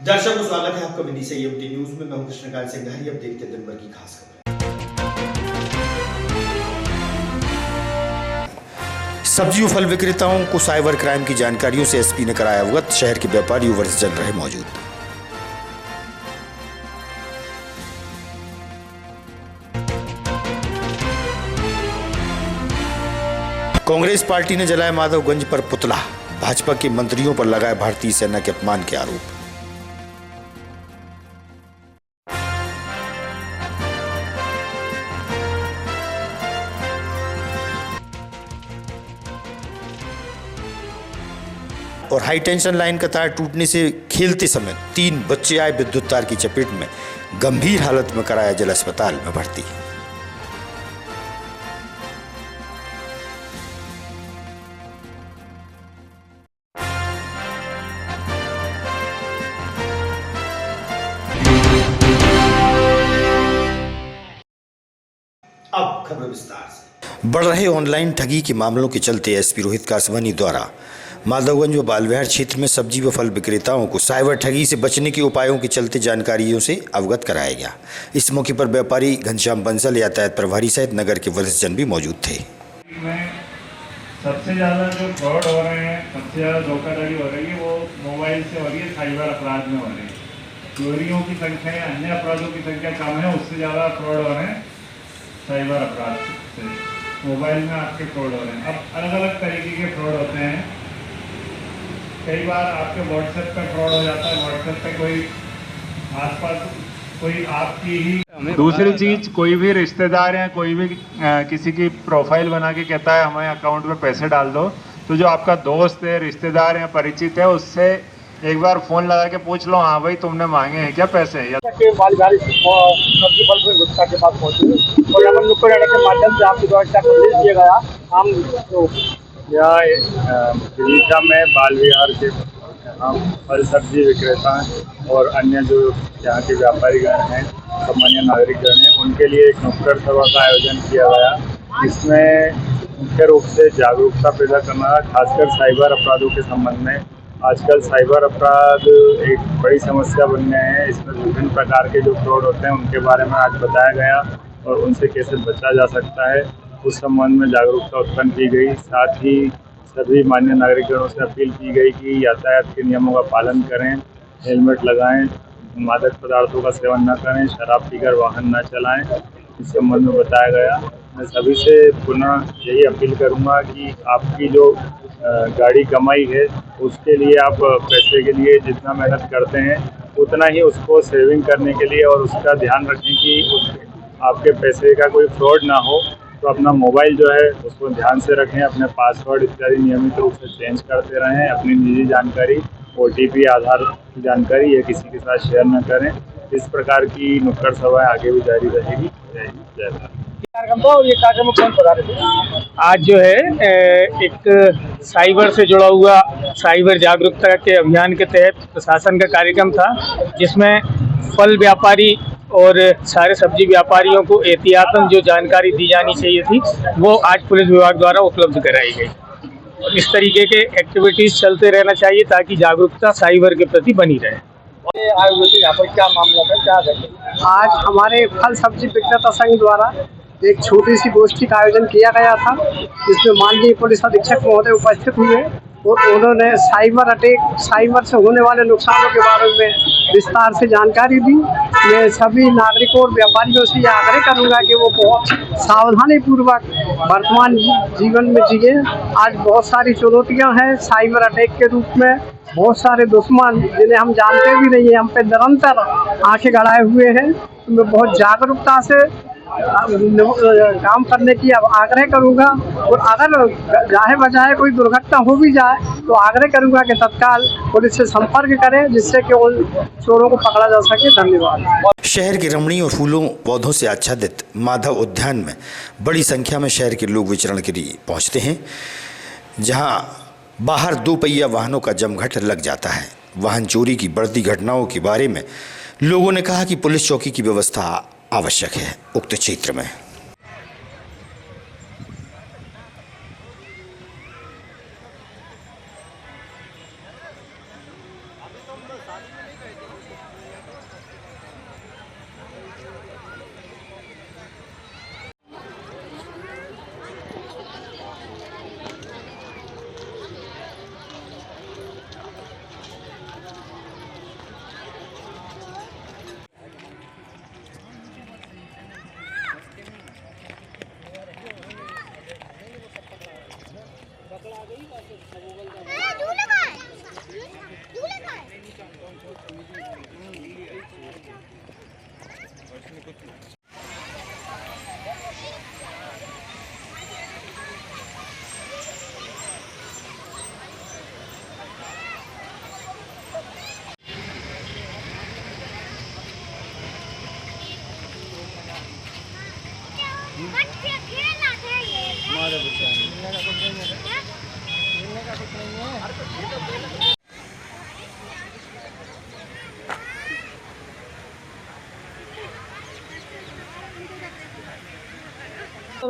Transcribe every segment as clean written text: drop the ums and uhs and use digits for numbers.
दर्शकों स्वागत है आपका विधि से यूटी न्यूज में। मैं हूं कृष्णकांत सिंह। अब देखते हैं दिन भर की खास खबरें। सब्जी और फल विक्रेताओं को साइबर क्राइम की जानकारियों से एसपी ने कराया अवगत। शहर के व्यापारी वर्ष जन रहे मौजूद। कांग्रेस पार्टी ने जलाया माधवगंज पर पुतला। भाजपा के मंत्रियों पर लगाए भारतीय सेना के अपमान के आरोप। और हाई टेंशन लाइन का तार टूटने से खेलते समय 3 बच्चे आए विद्युत तार की चपेट में। गंभीर हालत में कराया जिला अस्पताल में भर्ती। अब खबर विस्तार से। बढ़ रहे ऑनलाइन ठगी के मामलों के चलते एसपी रोहित कासवानी द्वारा माधवगंज व बालविहार क्षेत्र में सब्जी व फल विक्रेताओं को साइबर ठगी से बचने के उपायों के चलते जानकारियों से अवगत कराया गया। इस मौके पर व्यापारी घनश्याम बंसल, यातायात प्रभारी सहित नगर के वरिष्ठजन भी मौजूद थे। सबसे ज़्यादा जो फ्रॉड हो रहे हैं, सबसे ज़्यादा धोखाधड़ी हो रही है वो मोबाइल से हो रही है, साइबर अपराध में हो रही है। चोरियों की संख्या या अन्य अपराधों की संख्या कम है, उससे ज़्यादा फ्रॉड हो रहे हैं साइबर अपराध से। मोबाइल में आपके फ्रॉड हो रहे हैं। अब अलग अलग तरीके के फ्रॉड होते हैं। कई बार आपके व्हाट्सएप पे फ्रॉड हो जाता है। व्हाट्सएप पे कोई आसपास कोई आपकी ही दूसरी चीज़, कोई भी रिश्तेदार या कोई भी किसी की प्रोफाइल बना के कहता है हमारे अकाउंट में पैसे डाल दो, तो जो आपका दोस्त है, रिश्तेदार या परिचित है, उससे एक बार फ़ोन लगा के पूछ लो, हाँ भाई तुमने मांगे हैं क्या पैसे। सब्जी फल गुप्ता के पास पहुँचे और यहाँ पर नुक्कड़ अड्डे के माध्यम से आपकी व्यवस्था को भेज दिया गया। हम यहाँ विदिशा में बालविहार के यहाँ फल सब्जी विक्रेता हैं और अन्य जो यहाँ के व्यापारीगण हैं, सामान्य नागरिकगण हैं, उनके लिए एक नुक्कड़ सभा का आयोजन किया गया। इसमें मुख्य रूप से जागरूकता पैदा करना, खासकर साइबर अपराधों के संबंध में। आजकल साइबर अपराध एक बड़ी समस्या बन गए हैं। इसमें विभिन्न प्रकार के जो फ्रॉड होते हैं उनके बारे में आज बताया गया और उनसे कैसे बचा जा सकता है उस संबंध में जागरूकता उत्पन्न की गई। साथ ही सभी मान्य नागरिकगणों से अपील की गई कि यातायात के नियमों का पालन करें, हेलमेट लगाएं, मादक पदार्थों का सेवन न करें, शराब पीकर वाहन न चलाएं। इस संबंध में बताया गया। मैं सभी से पुनः यही अपील करूंगा कि आपकी जो गाड़ी कमाई है उसके लिए आप पैसे के लिए जितना मेहनत करते हैं उतना ही उसको सेविंग करने के लिए और उसका ध्यान रखें कि आपके पैसे का कोई फ्रॉड ना हो। तो अपना मोबाइल जो है उसको ध्यान से रखें, अपने पासवर्ड इत्यादि नियमित रूप से चेंज करते रहें। अपनी निजी जानकारी, OTP, आधार की जानकारी ये किसी के साथ शेयर न करें। इस प्रकार की नुक्कड़ सभाएं आगे भी जारी रहेगी। जय हिंद, जय भारत। ये कार्यक्रम कौन बता रहे थे? आज जो है एक साइबर से जुड़ा हुआ साइबर जागरूकता के अभियान के तहत प्रशासन का कार्यक्रम था, जिसमें फल व्यापारी और सारे सब्जी व्यापारियों को एहतियातन जो जानकारी दी जानी चाहिए थी वो आज पुलिस विभाग द्वारा उपलब्ध कराई गई। और इस तरीके के एक्टिविटीज़ चलते रहना चाहिए ताकि जागरूकता साइबर के प्रति बनी रहे। यहाँ पर क्या मामला था, क्या है? आज हमारे फल सब्जी विक्रेता संघ द्वारा एक छोटी सी गोष्ठी का आयोजन किया गया था, जिसमें माननीय पुलिस अधीक्षक महोदय उपस्थित हुए और उन्होंने साइबर से होने वाले नुकसानों के बारे में विस्तार से जानकारी दी। मैं सभी नागरिकों और व्यापारियों से यह आग्रह करूंगा कि वो बहुत सावधानी पूर्वक वर्तमान जीवन में जिए। आज बहुत सारी चुनौतियां हैं साइबर अटैक के रूप में। बहुत सारे दुश्मन जिन्हें हम जानते भी नहीं है हम पे निरंतर आंखें गड़ाए हुए हैं। तो मैं बहुत जागरूकता से काम करने की अब आग्रह करूंगा और अगर जाहे बजाहे कोई दुर्घटना हो भी जाए तो आग्रह करूंगा कि तत्काल पुलिस से संपर्क करें, जिससे कि उन चोरों को पकड़ा जा सके। धन्यवाद। शहर के रमणीय और फूलों पौधों से आच्छादित माधव उद्यान में बड़ी संख्या में शहर के लोग विचरण के लिए पहुंचते हैं, जहां बाहर 2 पहिया वाहनों का जमघट लग जाता है। वाहन चोरी की बढ़ती घटनाओं के बारे में लोगों ने कहा कि पुलिस चौकी की व्यवस्था आवश्यक है उक्त क्षेत्र में।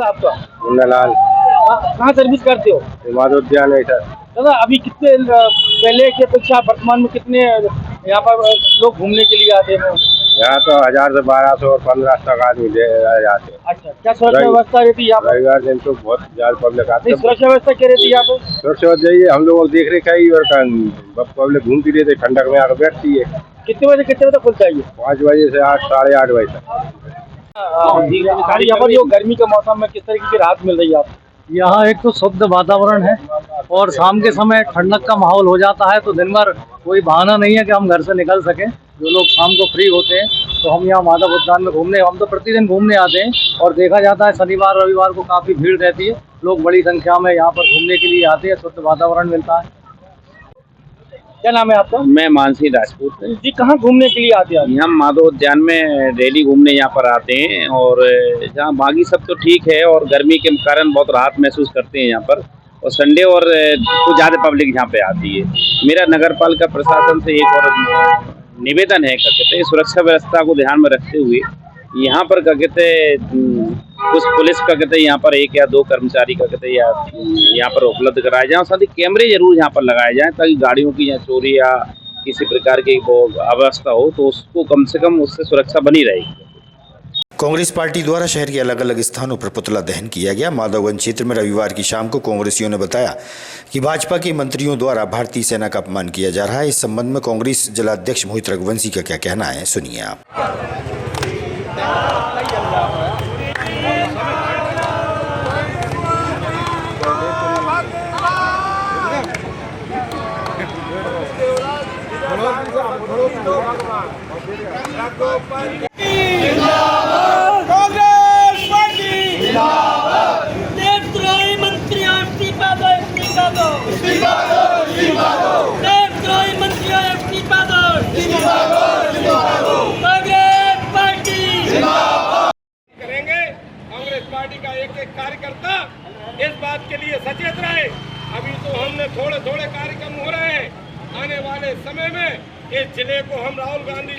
आपका मुन्नालाल कहाँ सर्विस करते हो? माधव उद्यान है सर। दादा अभी कितने पहले की अपेक्षा वर्तमान में कितने यहाँ पर लोग घूमने के लिए आते हैं? यहाँ तो 1000 से 1200 और 1500 तक आदमी जाते हैं। अच्छा, क्या सुरक्षा व्यवस्था रहती है यहाँ पर? रविवार दिन तो बहुत ज्यादा पब्लिक आते नहीं, हैं। सुरक्षा व्यवस्था क्या रहती है यहाँ पर? सुरक्षा जाइए, हम लोग देख रेख है और पब्लिक घूमती रहती है, ठंडक में आकर बैठती है। कितने बजे तक खुलता है ये? 5 बजे से 8 साढ़े 8 बजे तक। यहाँ पर जो गर्मी के मौसम में किस तरीके की राहत मिल रही है आपको? यहाँ एक तो शुद्ध वातावरण है और शाम के समय ठंडक का माहौल हो जाता है, तो दिन भर कोई बहाना नहीं है कि हम घर से निकल सकें। जो लोग शाम को फ्री होते हैं तो हम यहाँ माधव उद्यान में घूमने, हम तो प्रतिदिन घूमने आते हैं और देखा जाता है शनिवार रविवार को काफ़ी भीड़ रहती है। लोग बड़ी संख्या में यहाँ पर घूमने के लिए आते हैं, शुद्ध वातावरण मिलता है। क्या नाम है आपका? मैं मानसी राजपूत जी, कहाँ घूमने के लिए आते हैं? हम माधव उद्यान में डेली घूमने यहाँ पर आते हैं और जहाँ बाकी सब तो ठीक है और गर्मी के कारण बहुत राहत महसूस करते हैं यहाँ पर, और संडे और कुछ ज़्यादा पब्लिक यहाँ पे आती है। मेरा नगर पालिका प्रशासन से एक और निवेदन है, क्या कहते हैं, सुरक्षा व्यवस्था को ध्यान में रखते हुए यहाँ पर क्या कहते कुछ पुलिस का कहते हैं यहाँ पर 1 या 2 कर्मचारी का कहते यहाँ पर उपलब्ध कराए जाए और साथ ही कैमरे जरूर यहाँ पर लगाए जाएं, ताकि गाड़ियों की यहाँ चोरी या किसी प्रकार की वो अवस्था हो तो उसको कम से कम उससे सुरक्षा बनी रहेगी। कांग्रेस पार्टी द्वारा शहर के अलग अलग स्थानों पर पुतला दहन किया गया। माधवगंज क्षेत्र में रविवार की शाम को कांग्रेसियों ने बताया कि भाजपा के मंत्रियों द्वारा भारतीय सेना का अपमान किया जा रहा है। इस संबंध में कांग्रेस जिलाध्यक्ष मोहित रघुवंशी का क्या कहना है, सुनिए आप। देशद्रोही मंत्री इस्तीफा दो, इस्तीफा दो, इस्तीफा दो, इस्तीफा दो। देशद्रोही मंत्री इस्तीफा दो, इस्तीफा दो, इस्तीफा दो। कांग्रेस पार्टी करेंगे। कांग्रेस पार्टी का एक एक कार्यकर्ता इस बात के लिए सचेत रहे। अभी तो हमने थोड़े थोड़े कार्यक्रम हो रहे हैं, आने वाले समय में इस जिले को हम राहुल गांधी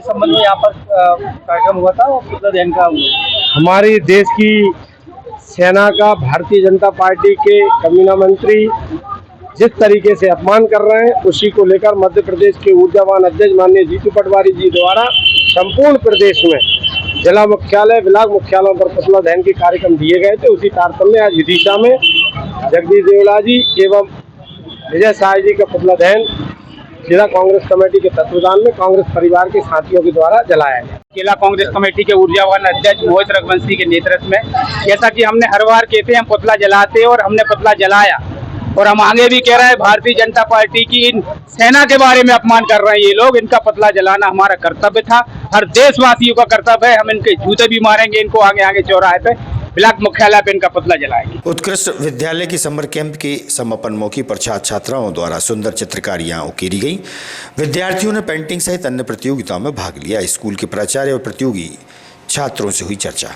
संबंध में यहाँ पर कार्यक्रम हुआ था और पुतला दहन का हुआ। हमारी देश की सेना का भारतीय जनता पार्टी के कमीना मंत्री जिस तरीके से अपमान कर रहे हैं, उसी को लेकर मध्य प्रदेश के ऊर्जावान अध्यक्ष माननीय जीतू पटवारी जी द्वारा संपूर्ण प्रदेश में जिला मुख्यालय ब्लॉक मुख्यालयों पर पुतला दहन के कार्यक्रम दिए गए थे। उसी तारतम्य आज विदिशा में जगदीश देवड़ा जी एवं विजय साय जी का पुतला दहन जिला कांग्रेस कमेटी के तत्वाधान में कांग्रेस परिवार के साथियों के द्वारा जलाया गया। जिला कांग्रेस कमेटी के ऊर्जावान अध्यक्ष मोहित रघुवंशी के नेतृत्व में, जैसा कि हमने हर बार कहते हैं, हम पुतला जलाते हैं और हमने पुतला जलाया और हम आगे भी कह रहे हैं, भारतीय जनता पार्टी की इन सेना के बारे में अपमान कर रहे हैं ये लोग। इनका पुतला जलाना हमारा कर्तव्य था, हर देशवासियों का कर्तव्य है। हम इनके जूते भी मारेंगे, इनको आगे आगे चौराहे पे ब्लॉक मुख्यालय पे इनका पुतला जलाएंगे। उत्कृष्ट विद्यालय के समर कैंप के समापन मौके पर छात्र छात्राओं द्वारा सुंदर चित्रकारियां उकेरी गई। विद्यार्थियों ने पेंटिंग सहित अन्य प्रतियोगिताओं में भाग लिया। स्कूल के प्राचार्य और प्रतियोगी छात्रों से हुई चर्चा।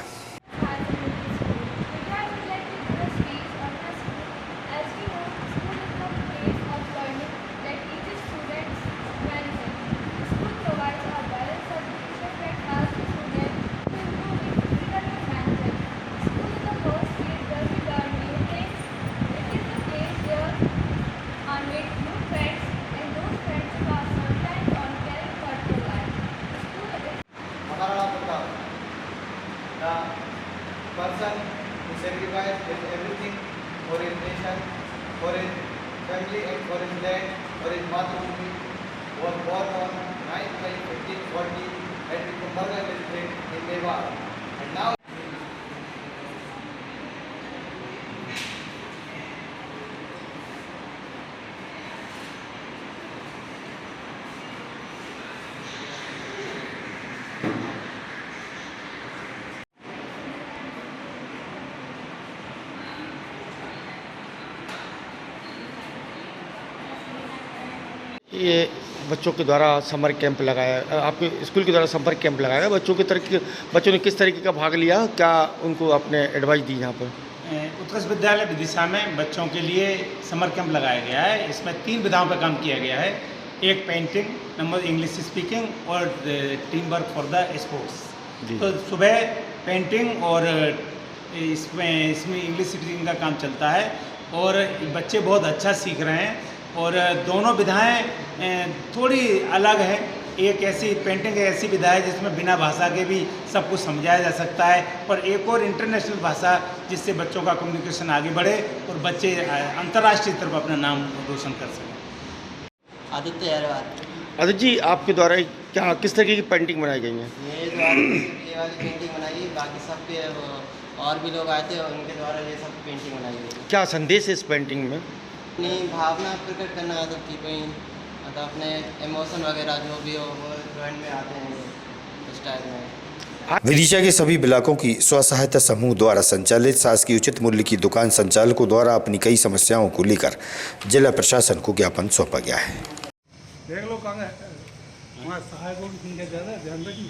person who sacrificed his everything for his nation, for his family and for his land, for his Mathrubhumi, was born on 9 by 1540 at the Kumbarga district in Mewar. And now ये बच्चों के द्वारा समर कैंप लगाया, आपके school के द्वारा summer camp लगाया गया। बच्चों ने किस तरीके का भाग लिया, क्या उनको आपने एडवाइस दी यहाँ पर? उत्कर्ष विद्यालय विदिशा में बच्चों के लिए समर कैंप लगाया गया है। इसमें 3 विधाओं पर काम किया गया है। एक पेंटिंग, नंबर इंग्लिश स्पीकिंग और team work for the sports. तो सुबह पेंटिंग और इसमें इंग्लिश स्पीकिंग का काम चलता है और बच्चे बहुत अच्छा सीख रहे हैं। और दोनों विधाएं थोड़ी अलग है। एक ऐसी पेंटिंग ऐसी विधा है जिसमें बिना भाषा के भी सब कुछ समझाया जा सकता है, और एक और इंटरनेशनल भाषा जिससे बच्चों का कम्युनिकेशन आगे बढ़े और बच्चे अंतर्राष्ट्रीय तरफ अपना नाम रोशन कर सकें। आदित्य अहरवाल। आदित्य जी, आपके द्वारा क्या किस तरीके की पेंटिंग बनाई गई है? ये वाली पेंटिंग बनाई गई, बाकी सबके और भी लोग आए थे और उनके द्वारा ये सब पेंटिंग बनाई गई। क्या संदेश है इस पेंटिंग में? अपनी भावना प्रकट करना, मतलब कि कोई मतलब अपने इमोशन वगैरह जो भी हो वो ड्राइंग में आते हैं इस टाइप में। विदिशा के सभी ब्लॉकों की स्व सहायता समूह द्वारा संचालित शासकीय उचित मूल्य की दुकान संचालकों द्वारा अपनी कई समस्याओं को लेकर जिला प्रशासन को ज्ञापन सौंपा गया है। देख लो कहाँ है हमारे सहायकों की संख्या ज़्यादा है, ध्यान रखिए।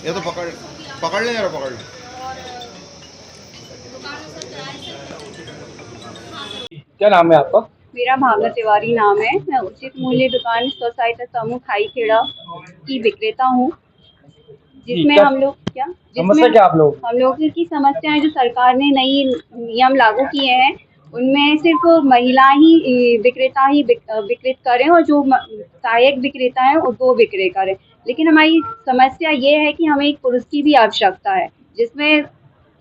ये तो पकड़ ले यार, पकड़ ले। क्या नाम है आपका? मेरा भावना तिवारी नाम है। मैं उचित मूल्य दुकान स्व सहायता समूह खाईखेड़ा की विक्रेता हूँ, जिसमें हम लोग हम लोग की समस्याएं जो सरकार ने नई नियम लागू किए हैं उनमें सिर्फ महिला ही विक्रेत करें और जो सहायक विक्रेता हैं वो 2 विक्रय करें। लेकिन हमारी समस्या ये है कि हमें एक पुरुष की भी आवश्यकता है, जिसमें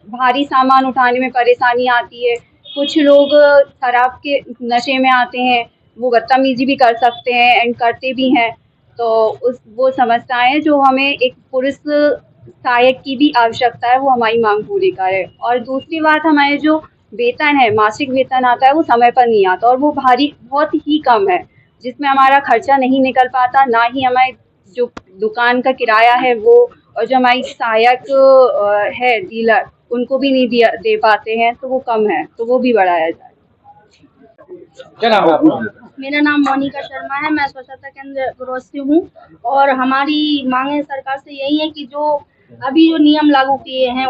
भारी सामान उठाने में परेशानी आती है। कुछ लोग शराब के नशे में आते हैं, वो बदतमीजी भी कर सकते हैं एंड करते भी हैं। तो वो समस्याएं जो हमें एक पुरुष सहायक की भी आवश्यकता है, वो हमारी मांग पूरी करे। और दूसरी बात, हमारे जो वेतन है, मासिक वेतन आता है, वो समय पर नहीं आता और वो बहुत ही कम है, जिसमें हमारा खर्चा नहीं निकल पाता, ना ही हमारे जो दुकान का किराया है वो, और जो हमारी सहायक है डीलर, उनको भी नहीं दे पाते हैं, तो वो कम है, तो वो भी बढ़ाया जाए। क्या नाम है आपका? मेरा नाम मोनिका शर्मा है। मैं स्वच्छता केंद्र ग्रोथ से हूँ और हमारी मांगे सरकार से यही है कि जो अभी जो नियम लागू किए हैं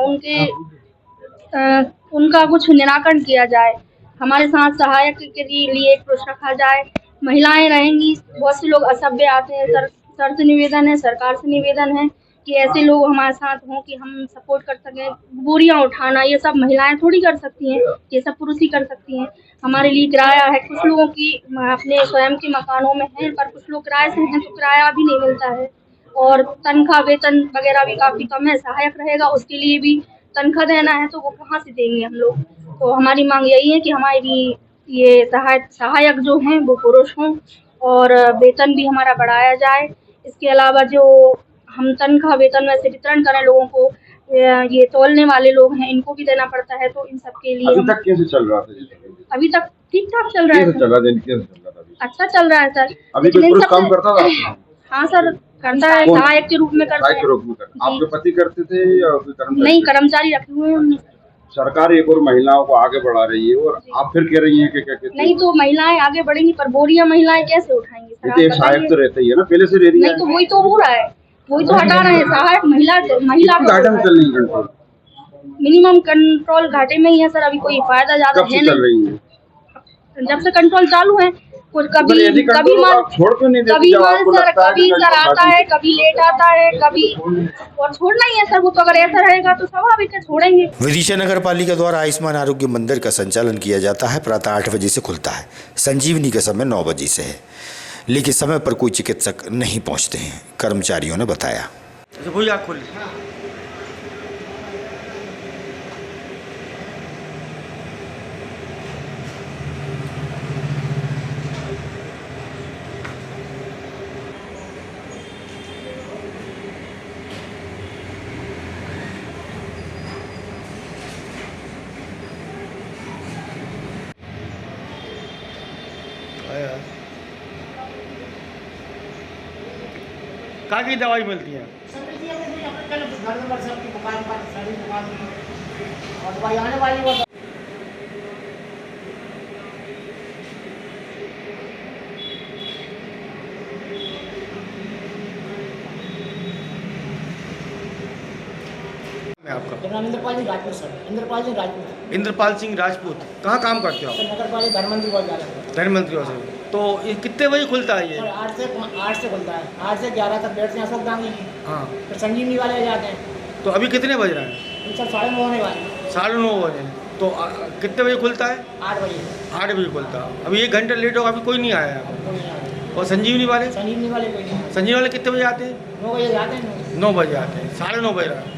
उनका कुछ निराकरण किया जाए। हमारे साथ सहायक के लिए एक पुरुष रखा जाए। महिलाएं रहेंगी, बहुत से लोग असभ्य आते हैं। सर से निवेदन है, सरकार से निवेदन है कि ऐसे लोग हमारे साथ हों कि हम सपोर्ट कर सकें। बोरियां उठाना ये सब महिलाएं थोड़ी कर सकती हैं, ये सब पुरुष ही कर सकती हैं। हमारे लिए किराया है, कुछ लोगों की अपने स्वयं के मकानों में है, पर कुछ लोग किराए से हैं तो किराया भी नहीं मिलता है, और तनख्वाह वेतन वगैरह भी काफ़ी कम है। सहायक रहेगा उसके लिए भी तनख्वाह देना है, तो वो कहाँ से देंगे हम लोग। तो हमारी मांग यही है कि हमारी ये सहायक जो हैं वो पुरुष हों और वेतन भी हमारा बढ़ाया जाए। इसके अलावा जो हम तनख्वाह वेतन में से वितरण करें लोगों को, ये तोलने वाले लोग हैं, इनको भी देना पड़ता है। तो इन सब के लिए अभी तक कैसे चल रहा था? अभी तक ठीक ठाक चल रहा है। अच्छा चल रहा है सर। अभी कोई पुरुष काम करता था? हाँ सर, करता है, सहायक के रूप में करता है। आपके पति करते थे या कर्मचारी? नहीं, कर्मचारी रखे हुए हैं हमने। सरकार एक और महिलाओं को आगे बढ़ा रही है और आप फिर कह रही हैं कि क्या कहते हैं? नहीं, तो महिलाएं आगे बढ़ेंगी, पर बोरियां महिलाएं कैसे उठाएंगी सर? एक सहायक तो रहता ही है ना, पहले से रह रही है। नहीं, तो वही तो हो रहा है, वही तो हटा रहे हैं। सहायक महिला घाटे में चल रही है कंट्रोल, मिनिमम कंट्रोल घाटे में ही है सर। अभी कोई फायदा ज्यादा है नहीं। जब से कंट्रोल चालू है कुछ कभी छोड़ क्यों नहीं देते? कभी जब आपको सर लगता है कभी कि सर आता है, कभी लेट आता है, कभी और छोड़ना ही है सर। वो तो अगर ऐसा रहेगा तो स्वाभाविक है छोड़ेंगे। विदिशा नगर पालिका द्वारा आयुष्मान आरोग्य मंदिर का संचालन किया जाता है। प्रातः 8 बजे से खुलता है। संजीवनी का समय 9 बजे से है, लेकिन समय पर कोई चिकित्सक नहीं पहुंचते हैं, कर्मचारियों ने बताया। वही आँख खोल कहाँ की दवाई मिलती है? आपका इंद्रपाल सिंह राजपूत सर। इंद्रपाल सिंह राजपूत। इंद्रपाल सिंह राजपूत। कहाँ काम करते हो आप? नगर पालिका धर्म मंत्री बोल रहा है। धर्म मंत्री से। तो ये कितने बजे खुलता है ये? 8 से खुलता है। 8 से 11 तक बैठते हैं अशोक धाम में। हाँ, फिर संजीवनी वाले जाते हैं। तो अभी कितने बज रहे हैं? सर 9:30 होने वाले। 9:30 बजे। तो कितने बजे खुलता है? 8 बजे। 8 बजे खुलता है। अभी 1 घंटा लेट होगा, अभी कोई नहीं आया है। और संजीवनी वाले? संजीवनी वाले कोई नहीं। संजीवनी वाले कितने बजे आते हैं? 9 बजे जाते हैं। 9 बजे आते हैं। 9:30 बजे।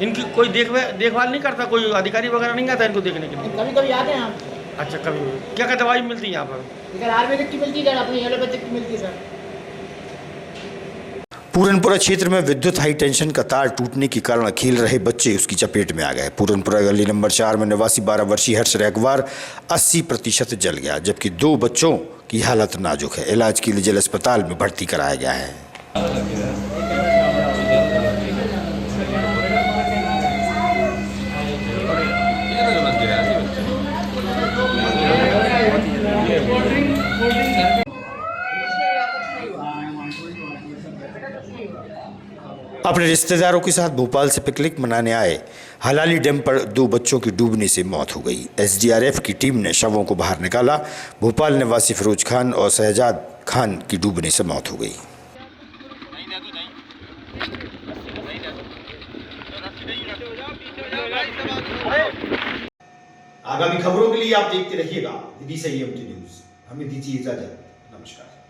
इनकी कोई देखभाल नहीं करता? कोई अधिकारी वगैरह नहीं आता इनको देखने के लिए? कभी कभी आते हैं हम। अच्छा, कभी क्या क्या दवाई मिलती है यहाँ पर? इधर आयुर्वेदिक की मिलती है, अपनी एलोपैथिक की मिलती है सर। पूरनपुरा क्षेत्र में विद्युत हाई टेंशन का तार टूटने के कारण खेल रहे बच्चे उसकी चपेट में आ गए। पूरनपुरा गली नंबर 4 में निवासी 12 वर्षीय हर्ष रैकवार 80% जल गया, जबकि 2 बच्चों की हालत नाजुक है। इलाज के लिए जिला अस्पताल में भर्ती कराया गया है। अपने रिश्तेदारों के साथ भोपाल से पिकनिक मनाने आए हलाली डैम पर 2 बच्चों की डूबने से मौत हो गई। एसडीआरएफ की टीम ने शवों को बाहर निकाला। भोपाल निवासी फिरोज खान और शहजाद खान की डूबने से मौत हो गई। आगामी खबरों के लिए आप देखते रहिएगा विदिशा न्यूज़। हमें दीजिए इजाजत। नमस्कार।